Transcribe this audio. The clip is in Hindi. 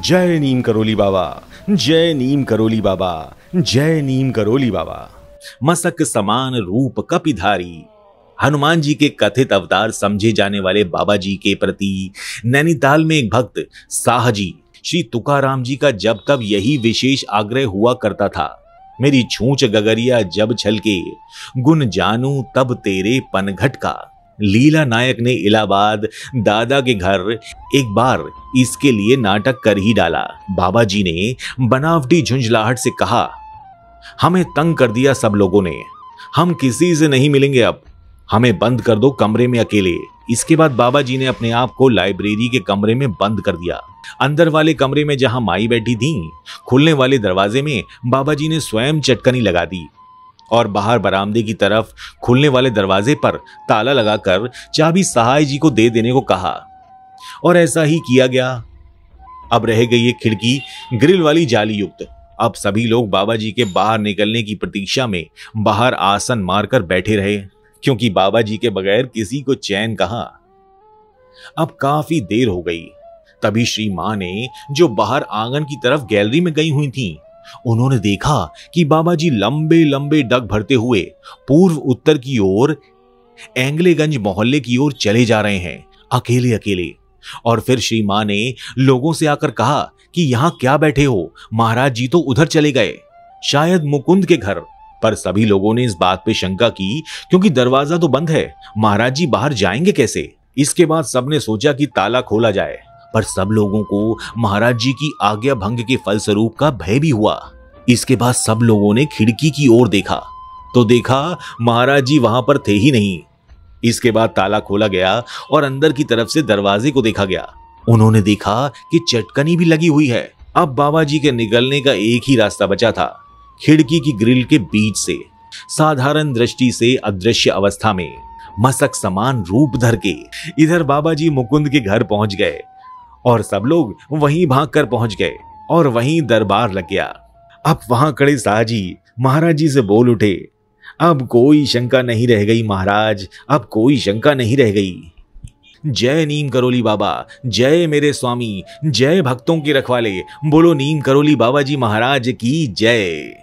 जय नीम करोली बाबा, जय नीम करोली बाबा, जय नीम करोली बाबा। मसक समान रूप कपिधारी हनुमान जी के कथित अवतार समझे जाने वाले बाबा जी के प्रति नैनीताल में एक भक्त साहजी श्री तुकाराम जी का जब तब यही विशेष आग्रह हुआ करता था। मेरी छूछ गगरिया जब छलके गुण जानू तब तेरे पनघट का। लीला नायक ने इलाहाबाद दादा के घर एक बार इसके लिए नाटक कर ही डाला। बाबा जी ने बनावटी झुंझलाहट से कहा, हमें तंग कर दिया सब लोगों ने, हम किसी से नहीं मिलेंगे, अब हमें बंद कर दो कमरे में अकेले। इसके बाद बाबा जी ने अपने आप को लाइब्रेरी के कमरे में बंद कर दिया। अंदर वाले कमरे में जहां माई बैठी थी, खुलने वाले दरवाजे में बाबा जी ने स्वयं चटकनी लगा दी और बाहर बरामदे की तरफ खुलने वाले दरवाजे पर ताला लगाकर चाबी सहाय जी को दे देने को कहा और ऐसा ही किया गया। अब रह गई एक खिड़की ग्रिल वाली जाली युक्त। अब सभी लोग बाबा जी के बाहर निकलने की प्रतीक्षा में बाहर आसन मारकर बैठे रहे, क्योंकि बाबा जी के बगैर किसी को चैन कहां। अब काफी देर हो गई, तभी श्री मां ने, जो बाहर आंगन की तरफ गैलरी में गई हुई थी, उन्होंने देखा कि बाबा जी लंबे लंबे डग भरते हुए पूर्व उत्तर की ओर एंगलेगंज मोहल्ले की ओर चले जा रहे हैं, अकेले अकेले। और फिर श्री मां ने लोगों से आकर कहा कि यहां क्या बैठे हो, महाराज जी तो उधर चले गए, शायद मुकुंद के घर। पर सभी लोगों ने इस बात पे शंका की, क्योंकि दरवाजा तो बंद है, महाराज जी बाहर जाएंगे कैसे। इसके बाद सबने सोचा कि ताला खोला जाए, पर सब लोगों को महाराज जी की आज्ञा भंग के फलस्वरूप का भय भी हुआ। इसके बाद सब लोगों ने खिड़की की ओर देखा तो देखा महाराज जी वहां पर थे ही नहीं। इसके बाद ताला खोला गया और अंदर की तरफ से दरवाजे को देखा गया। उन्होंने देखा कि चटकनी भी लगी हुई है। अब बाबा जी के निकलने का एक ही रास्ता बचा था, खिड़की की ग्रिल के बीच से। साधारण दृष्टि से अदृश्य अवस्था में मसक समान रूप धर के इधर बाबा जी मुकुंद के घर पहुंच गए और सब लोग वहीं भागकर पहुंच गए और वहीं दरबार लग गया। अब वहां खड़े साहजी महाराज जी से बोल उठे, अब कोई शंका नहीं रह गई महाराज, अब कोई शंका नहीं रह गई। जय नीम करोली बाबा, जय मेरे स्वामी, जय भक्तों के रखवाले, बोलो नीम करोली बाबा जी महाराज की जय।